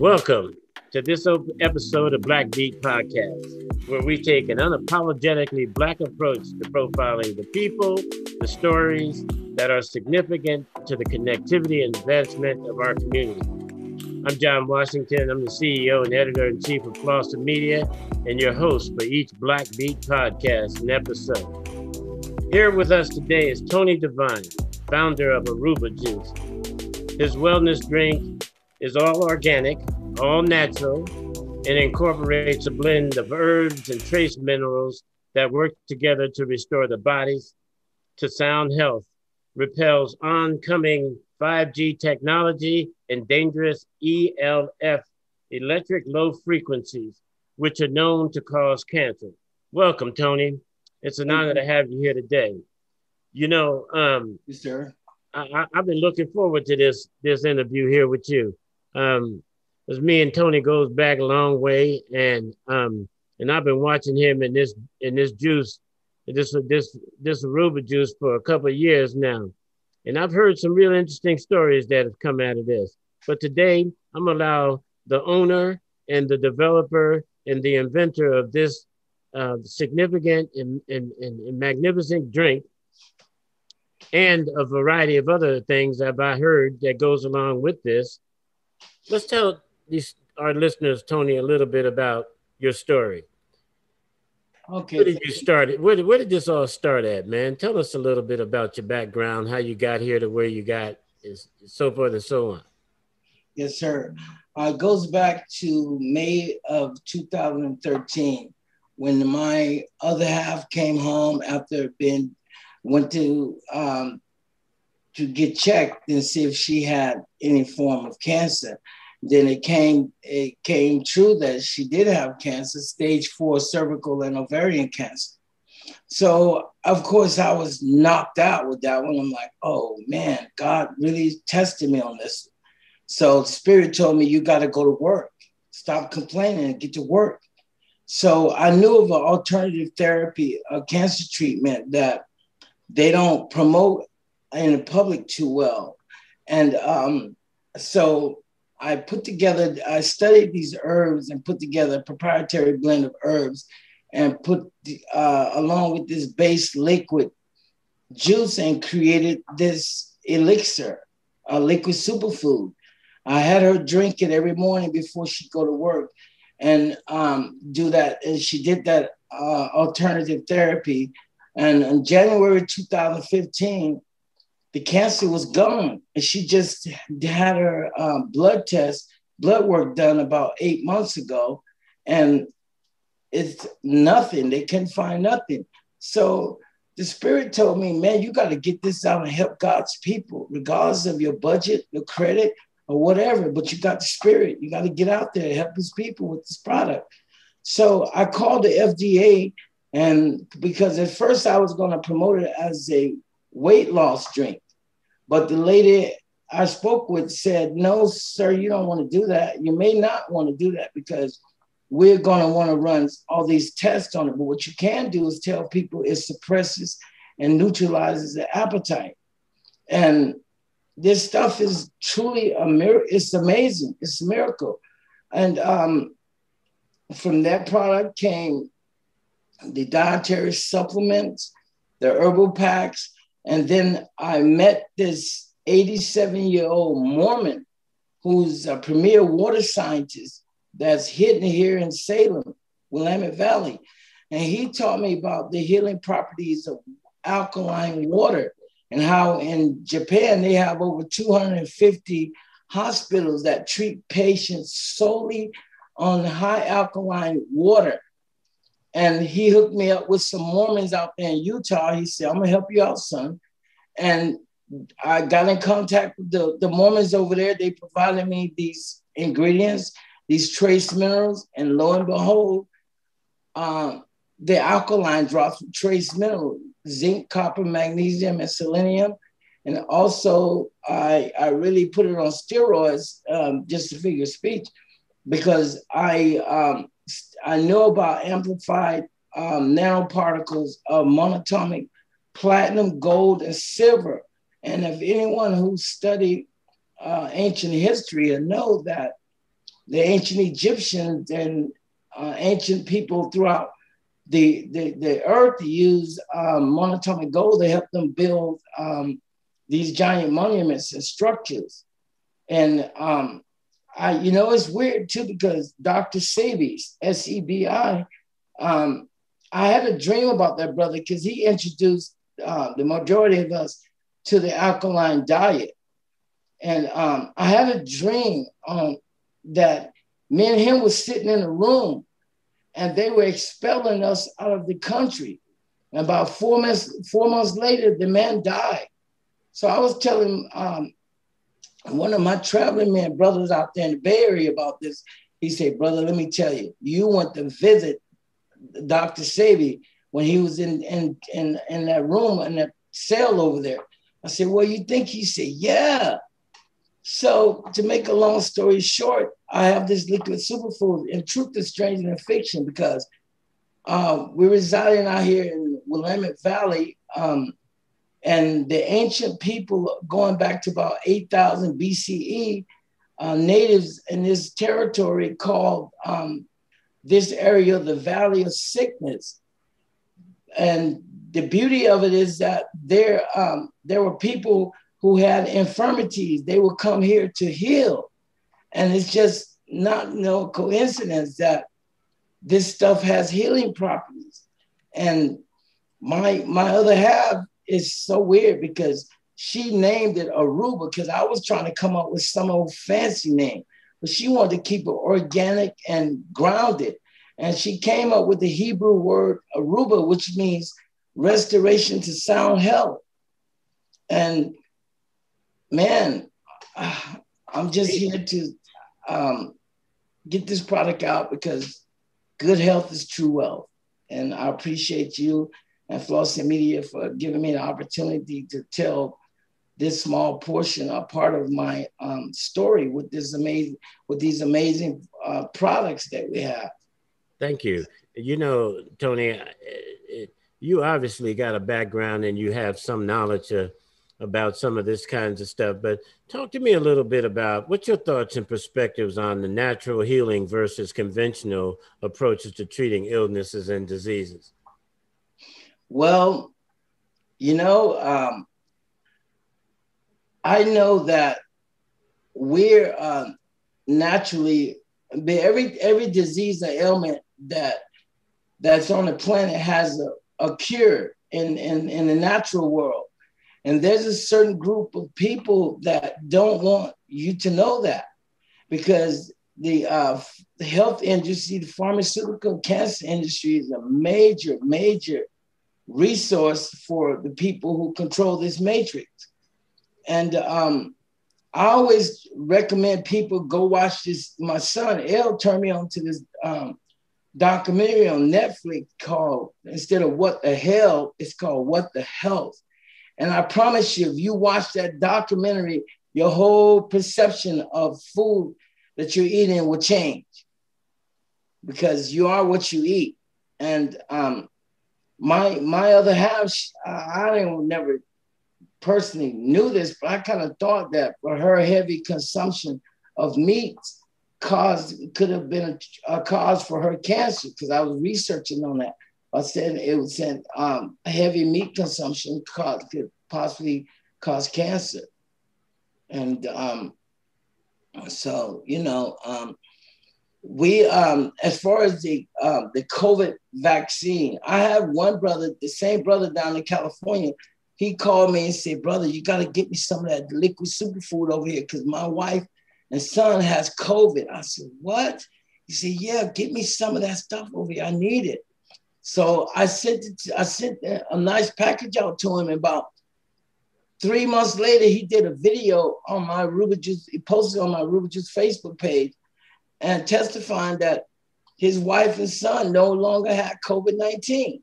Welcome to this episode of Black Beat Podcast, where we take an unapologetically Black approach to profiling the people, the stories that are significant to the connectivity and advancement of our community. I'm John Washington. I'm the CEO and editor-in-chief of Flosser Media and your host for each Black Beat Podcast and episode. Here with us today is Tony Devine, founder of Arubah Juice. His wellness drink is all organic, all natural, and incorporates a blend of herbs and trace minerals that work together to restore the bodies to sound health, repels oncoming 5G technology and dangerous ELF, electric low frequencies, which are known to cause cancer. Welcome, Tony. It's an honor to have you here today. You know, Yes, sir. I've been looking forward to this interview here with you. As me and Tony goes back a long way, and I've been watching him in this juice, this Arubah juice for a couple of years now, and I've heard some real interesting stories that have come out of this. But today, I'm gonna allow the owner and the developer and the inventor of this significant and magnificent drink, and a variety of other things that I heard that goes along with this. Let's tell our listeners, Tony, a little bit about your story. Okay. Where did you start? Where did this all start at, man? Tell us a little bit about your background, how you got here to where you got, so forth and so on. Yes, sir. It goes back to May of 2013 when my other half came home after went to get checked and see if she had any form of cancer. Then it came true that she did have cancer, stage 4 cervical and ovarian cancer. So of course I was knocked out with that one. I'm like, oh man, God really tested me on this. So the Spirit told me, you got to go to work, stop complaining and get to work. So I knew of an alternative therapy, a cancer treatment that they don't promote in the public too well. And so I studied these herbs and put together a proprietary blend of herbs and put along with this base liquid juice and created this elixir, a liquid superfood. I had her drink it every morning before she'd go to work and do that. And she did that alternative therapy. And in January 2015, the cancer was gone. And she just had her blood work done about 8 months ago. And it's nothing. They couldn't find nothing. So the Spirit told me, man, you got to get this out and help God's people, regardless of your budget, your credit, or whatever. But you got the Spirit. You got to get out there and help his people with this product. So I called the FDA, and because at first I was going to promote it as a weight loss drink. But the lady I spoke with said, no, sir, you don't want to do that. You may not want to do that because we're going to want to run all these tests on it. But what you can do is tell people it suppresses and neutralizes the appetite. And this stuff is truly a miracle. It's amazing. It's a miracle. And from that product came the dietary supplements, the herbal packs. And then I met this 87-year-old Mormon who's a premier water scientist that's hidden here in Salem, Willamette Valley. And he taught me about the healing properties of alkaline water and how in Japan they have over 250 hospitals that treat patients solely on high alkaline water. And he hooked me up with some Mormons out there in Utah. He said, I'm going to help you out, son. And I got in contact with the Mormons over there. They provided me these ingredients, these trace minerals. And lo and behold, the alkaline drops with trace minerals, zinc, copper, magnesium, and selenium. And also, I really put it on steroids, just to figure speech, because I know about amplified nanoparticles of monatomic platinum, gold, and silver. And if anyone who studied ancient history will know that the ancient Egyptians and ancient people throughout the earth use monatomic gold to help them build these giant monuments and structures. And it's weird too, because Dr. Sebi, Sebi, I had a dream about that brother because he introduced the majority of us to the alkaline diet. And I had a dream that me and him was sitting in a room and they were expelling us out of the country. And about 4 months later, the man died. So I was telling one of my traveling man brothers out there in the Bay Area about this. He said, brother, let me tell you, you want to visit Dr. Sebi when he was in that room, in that cell over there. I said, well, you think? He said, yeah. So to make a long story short, I have this liquid superfood, and truth is stranger than fiction, because we're residing out here in Willamette Valley, and the ancient people going back to about 8,000 BCE, natives in this territory called this area the Valley of Sickness. And the beauty of it is that there were people who had infirmities. They would come here to heal. And it's just not no coincidence that this stuff has healing properties. And my other half is so weird because she named it Aruba, because I was trying to come up with some old fancy name, but she wanted to keep it organic and grounded. And she came up with the Hebrew word Aruba, which means restoration to sound health. And man, I'm just here to get this product out because good health is true wealth. And I appreciate you and Flossie Media for giving me the opportunity to tell this small portion, a part of my story with these amazing products that we have. Thank you. You know, Tony, you obviously got a background and you have some knowledge about some of this kinds of stuff, but talk to me a little bit about what's your thoughts and perspectives on the natural healing versus conventional approaches to treating illnesses and diseases. Well, you know, I know that we're naturally, every disease or ailment that's on the planet has a cure in the natural world. And there's a certain group of people that don't want you to know that, because the health industry, the pharmaceutical cancer industry is a major, major resource for the people who control this matrix. And I always recommend people go watch this. My son, El, turned me on to this documentary on Netflix called, instead of What the Hell, it's called What the Health. And I promise you, if you watch that documentary, your whole perception of food that you're eating will change, because you are what you eat. And my other half, I never personally knew this, but I kind of thought that for her heavy consumption of meat could have been a cause for her cancer, because I was researching on that. I said heavy meat consumption could possibly cause cancer. And so, you know, we, as far as the COVID vaccine, I have one brother, the same brother down in California. He called me and said, brother, you got to get me some of that liquid superfood over here, because my wife and son has COVID. I said, what? He said, yeah, get me some of that stuff over here. I need it. So I sent a nice package out to him. About 3 months later, he did a video on my Arubah Juice. He posted on my Arubah Juice Facebook page and testifying that his wife and son no longer had COVID-19.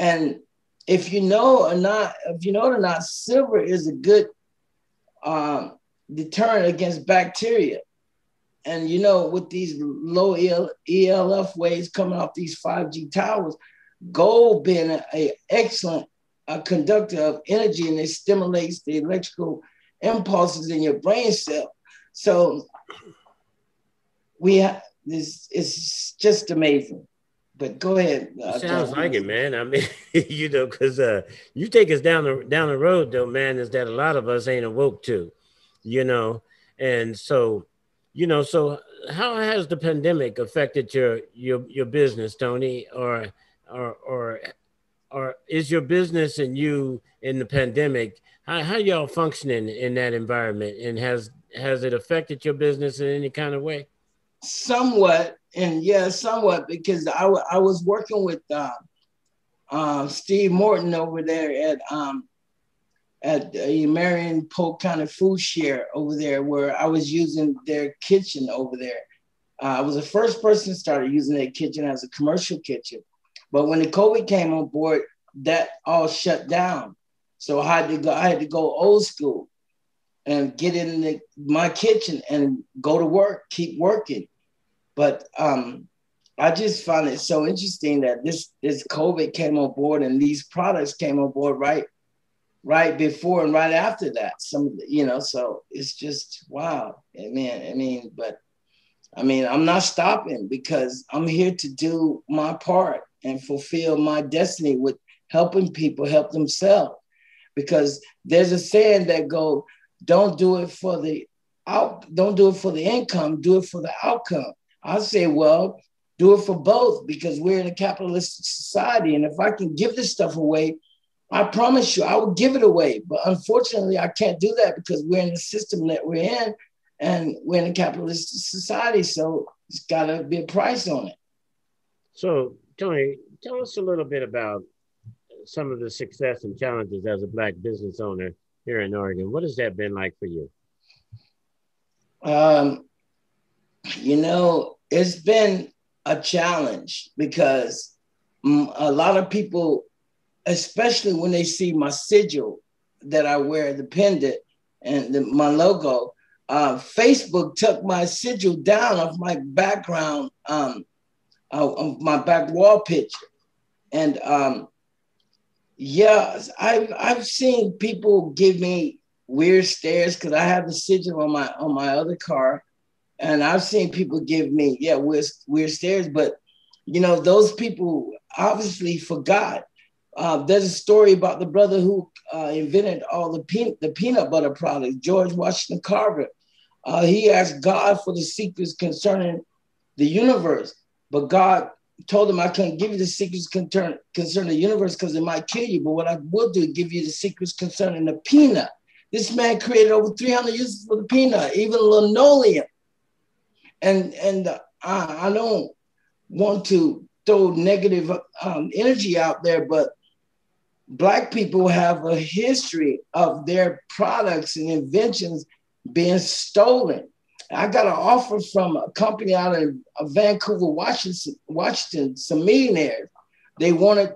And if you know or not, silver is a good deterrent against bacteria. And you know, with these low ELF waves coming off these 5G towers, gold being an excellent conductor of energy, and it stimulates the electrical impulses in your brain cell. So we have this. It's just amazing. But go ahead, It sounds John. like it, man. I mean, because you take us down the road, though, man. Is that a lot of us ain't awoke to, you know, and so, so how has the pandemic affected your business, Tony, or or or is your business and you in the pandemic? How y'all functioning in that environment, and has it affected your business in any kind of way? Somewhat, and yeah, somewhat, because I was working with Steve Morton over there at the Marion Polk County Food Share over there, where I was using their kitchen over there. I was the first person to start using their kitchen as a commercial kitchen. But when the COVID came on board, that all shut down. So I had to go old school and get in my kitchen and go to work, keep working. But I just found it so interesting that this COVID came on board and these products came on board right before and right after that. So it's just wow. I'm not stopping because I'm here to do my part and fulfill my destiny with helping people help themselves. Because there's a saying that go, don't do it for the don't do it for the income, do it for the outcome. I say, well, do it for both, because we're in a capitalistic society. And if I can give this stuff away, I promise you, I will give it away. But unfortunately, I can't do that because we're in the system that we're in, and we're in a capitalistic society. So it's got to be a price on it. So, Tony, tell us a little bit about some of the success and challenges as a Black business owner here in Oregon. What has that been like for you? It's been a challenge because a lot of people, especially when they see my sigil that I wear, the pendant and my logo, Facebook took my sigil down off my background, of my back wall picture. And I've seen people give me weird stares because I have the sigil on my other car. And I've seen people give me, weird stares, but those people obviously forgot. There's a story about the brother who invented all the peanut butter products, George Washington Carver. He asked God for the secrets concerning the universe, but God told him, I can't give you the secrets concerning the universe because it might kill you, but what I will do is give you the secrets concerning the peanut. This man created over 300 uses for the peanut, even linoleum. And I don't want to throw negative energy out there, but Black people have a history of their products and inventions being stolen. I got an offer from a company out of Vancouver, Washington, some millionaires. They wanted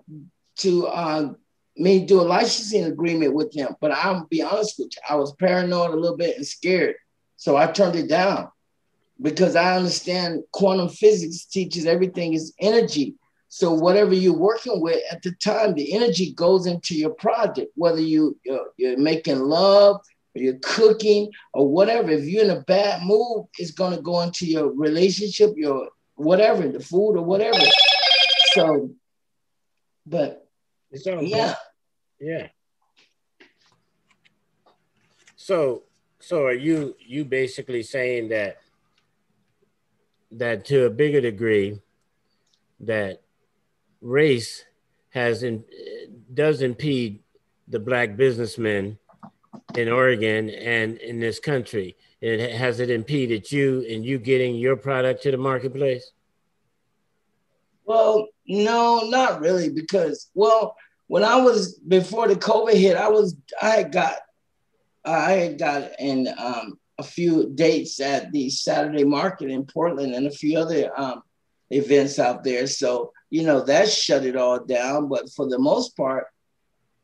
to me do a licensing agreement with them, but I'll be honest with you, I was paranoid a little bit and scared, so I turned it down. Because I understand quantum physics teaches everything is energy. So whatever you're working with at the time, the energy goes into your project, whether you're making love or you're cooking or whatever. If you're in a bad mood, it's going to go into your relationship, your whatever, the food or whatever. So, but yeah. Yeah. So are you basically saying that to a bigger degree that race does impede the Black businessmen in Oregon and in this country? Has it impeded you in you getting your product to the marketplace? Well, no, not really, because when I was before the COVID hit, I had got in a few dates at the Saturday Market in Portland and a few other events out there. So, that shut it all down. But for the most part,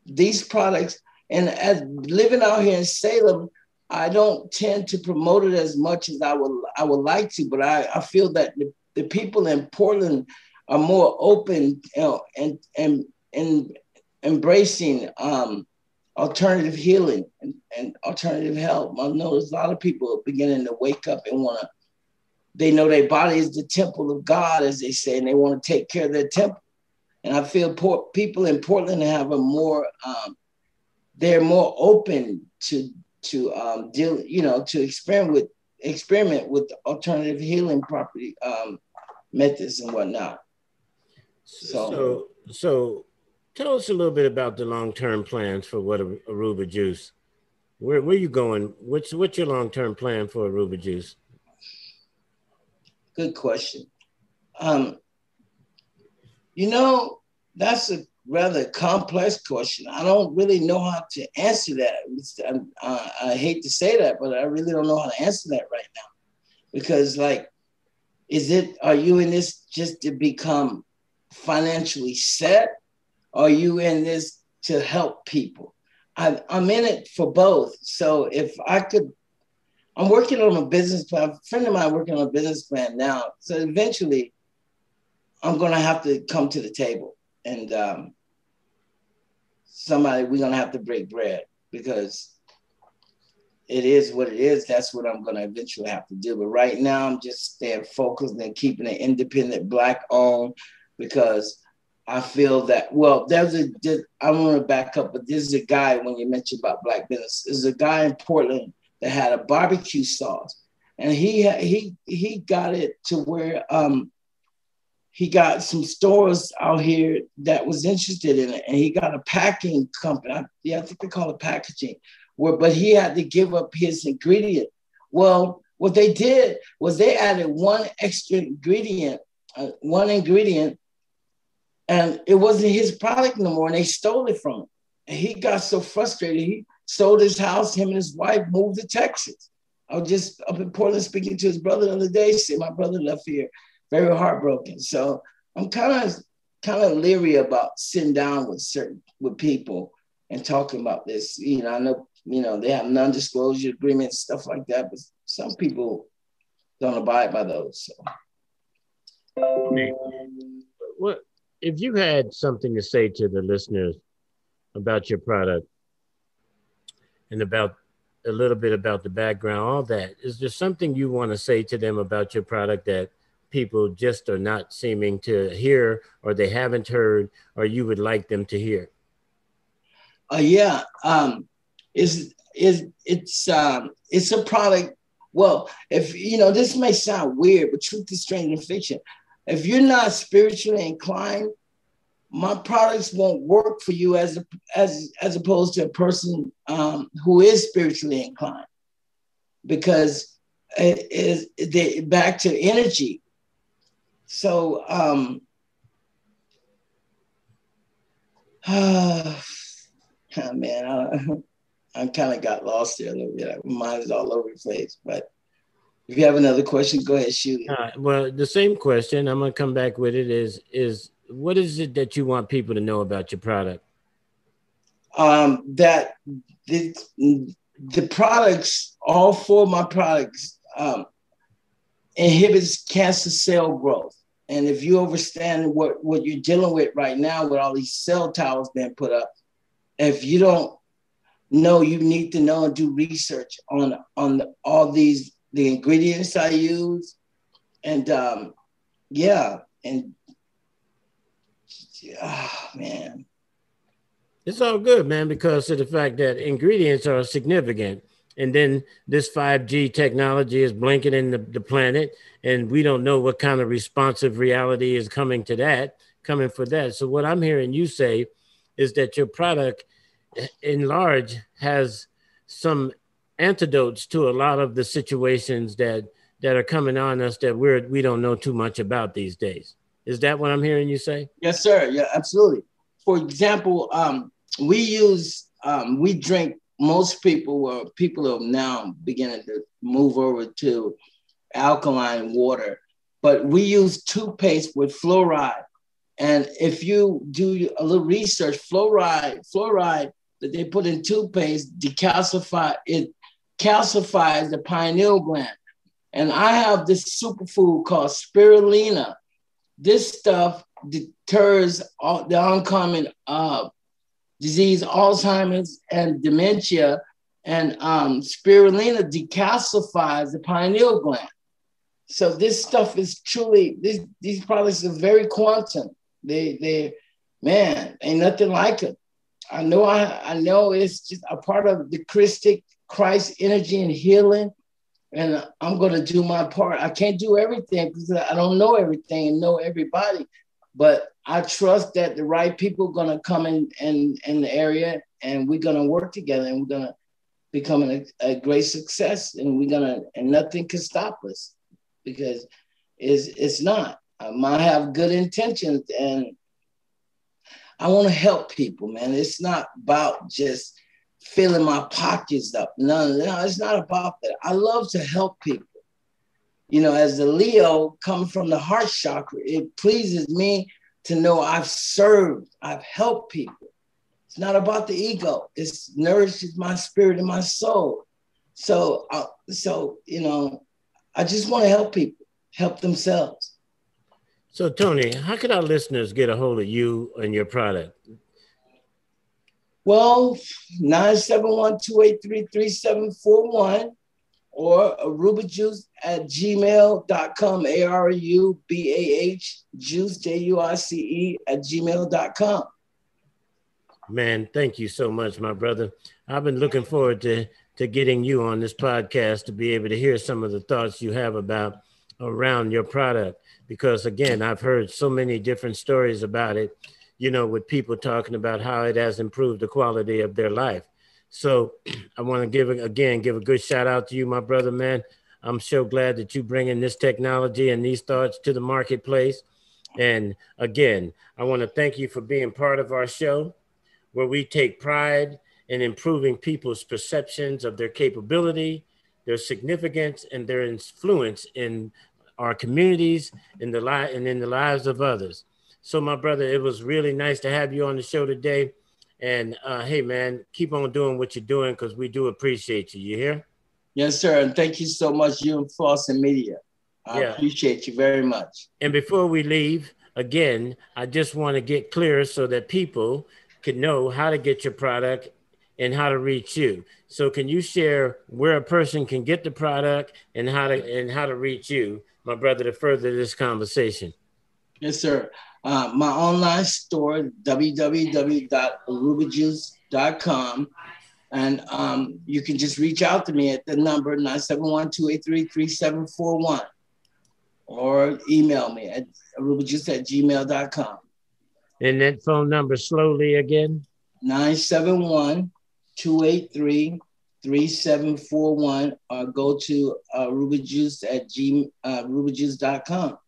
these products, and as living out here in Salem, I don't tend to promote it as much as I would like to, but I feel that the people in Portland are more open, and embracing alternative healing and alternative health. I know there's a lot of people beginning to wake up and want to they know their body is the temple of God, as they say, and they want to take care of their temple. And I feel people in Portland have a more, they're more open to deal, to experiment with alternative healing property methods and whatnot. So tell us a little bit about the long-term plans for what Arubah Juice. Where are you going? What's your long-term plan for Arubah Juice? Good question. That's a rather complex question. I don't really know how to answer that. I hate to say that, but I really don't know how to answer that right now. Because are you in this just to become financially set? Or are you in this to help people? I'm in it for both. So if I could, I'm working on a business plan. A friend of mine working on a business plan now. So eventually I'm going to have to come to the table and we're going to have to break bread because it is what it is. That's what I'm going to eventually have to do. But right now I'm just staying focused and keeping it independent, Black owned, because I feel that, I want to back up, but this is a guy, when you mentioned about Black business, there's a guy in Portland that had a barbecue sauce, and he got it to where he got some stores out here that was interested in it, and he got a packing company. I think they call it packaging, but he had to give up his ingredient. Well, what they did was they added one extra ingredient, and it wasn't his product no more, and they stole it from him. And he got so frustrated, he sold his house, him and his wife moved to Texas. I was just up in Portland speaking to his brother the other day, saying my brother left here, very heartbroken. So I'm kind of leery about sitting down with people and talking about this. I know, they have non-disclosure agreements, stuff like that, but some people don't abide by those. So. What if you had something to say to the listeners about your product and about a little bit about the background, all that, is there something you want to say to them about your product that people just are not seeming to hear, or they haven't heard, or you would like them to hear? It's a product. Well, if this may sound weird, but truth is stranger than fiction. If you're not spiritually inclined, my products won't work for you as opposed to a person who is spiritually inclined, because it is back to energy. So man, I kind of got lost there a little bit. My mind is all over the place, but if you have another question, go ahead, shoot it. Well, the same question, I'm going to come back with it, is what is it that you want people to know about your product? That the products, all four of my products, inhibits cancer cell growth. And if you understand what you're dealing with right now with all these cell towers being put up, if you don't know, you need to know and do research on all these, the ingredients I use, and man. It's all good, man, because of the fact that ingredients are significant. And then this 5G technology is blanketing the planet, and we don't know what kind of responsive reality is coming for that. So what I'm hearing you say is that your product in large has some antidotes to a lot of the situations that are coming on us that we don't know too much about these days. Is that what I'm hearing you say? Yes, sir. Yeah, absolutely. For example, we drink, most people are now beginning to move over to alkaline water, but we use toothpaste with fluoride. And if you do a little research, fluoride that they put in toothpaste calcifies the pineal gland. And I have this superfood called spirulina. This stuff deters the oncoming disease, Alzheimer's and dementia. And spirulina decalcifies the pineal gland. So this stuff is truly, these products are very quantum. Man, ain't nothing like it. I know it's just a part of the Christ energy and healing. And I'm going to do my part. I can't do everything because I don't know everything and know everybody. But I trust that the right people are going to come in the area, and we're going to work together, and we're going to become a great success. And and nothing can stop us, because it's not. I have good intentions, and I want to help people, man. It's not about just filling my pockets up. No, it's not about that. I love to help people. You know, as the Leo coming from the heart chakra, it pleases me to know I've served, I've helped people. It's not about the ego. It nourishes my spirit and my soul. So you know, I just want to help people, help themselves. So, Tony, how can our listeners get a hold of you and your product? Well, 971-283-3741 or Arubah Juice at gmail.com, ARUBAH Juice, JUICE at gmail.com. Man, thank you so much, my brother. I've been looking forward to getting you on this podcast to be able to hear some of the thoughts you have around your product. Because again, I've heard so many different stories about it, you know, with people talking about how it has improved the quality of their life. So I want to give a good shout out to you, my brother, man. I'm so glad that you bringing this technology and these thoughts to the marketplace. And again, I want to thank you for being part of our show, where we take pride in improving people's perceptions of their capability, their significance, and their influence in our communities and in the lives of others. So, my brother, it was really nice to have you on the show today. And hey, man, keep on doing what you're doing, because we do appreciate you. You hear? Yes, sir. And thank you so much, you and Flossin Media. I appreciate you very much. And before we leave, again, I just want to get clear so that people can know how to get your product and how to reach you. So can you share where a person can get the product and how to reach you, my brother, to further this conversation? Yes, sir. My online store, www.arubahjuice.com. And you can just reach out to me at the number 971-283-3741 or email me at arubahjuice@gmail.com. And that phone number slowly again? 971-283-3741 or go to arubahjuice@arubahjuice.com.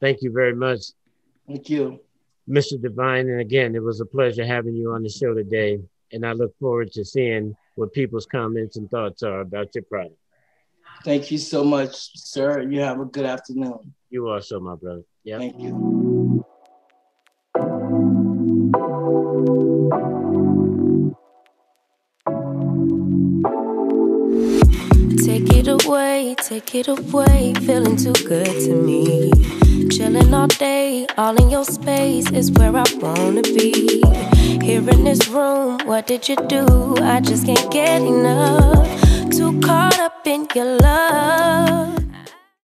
Thank you very much. Thank you. Mr. Devine. And again, it was a pleasure having you on the show today. And I look forward to seeing what people's comments and thoughts are about your product. Thank you so much, sir. You have a good afternoon. You also, my brother. Yeah. Thank you. Take it away, feeling too good to me. Chilling all day, all in your space is where I wanna be. Here in this room, what did you do? I just can't get enough. Too caught up in your love.